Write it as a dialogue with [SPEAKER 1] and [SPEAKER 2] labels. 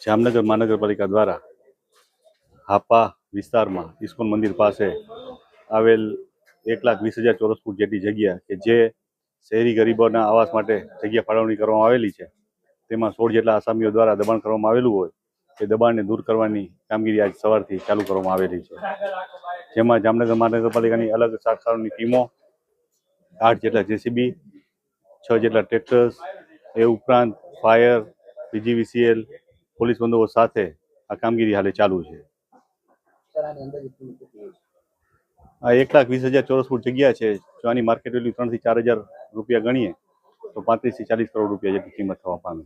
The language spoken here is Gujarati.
[SPEAKER 1] જામનગર મહાનગરપાલિકા દ્વારા હાપા વિસ્તારમાં ઇસ્કોન મંદિર પાસે આવેલ 1,20,000 ચોરસ ફૂટ જેટલી જગ્યા કે જે શહેરી ગરીબોના આવાસ માટે જગ્યા ફાળવણી કરવામાં આવેલી છે, તેમાં 16 જેટલા આસામીઓ દ્વારા દબાણ કરવામાં આવેલું હોય તે દબાણને દૂર કરવાની કામગીરી આજ સવારથી ચાલુ કરવામાં આવેલી છે, જેમાં જામનગર મહાનગરપાલિકાની અલગ શાખાઓની ટીમો 8 જેટલા જેસીબી, 6 જેટલા ટ્રેક્ટર્સ, એ ઉપરાંત ફાયર, પીજીવીસીએલ, પોલીસ બંદોબસ્ત સાથે આ કામગીરી હાલે ચાલુ છે. આ 1,20,000 ચોરસ ફૂટ જગ્યા છે. જો આની માર્કેટ વેલ્યુ 3,000 થી 4,000 રૂપિયા ગણીએ તો 35 થી 40 કરોડ રૂપિયા જેટલી કિંમત થવા પામે.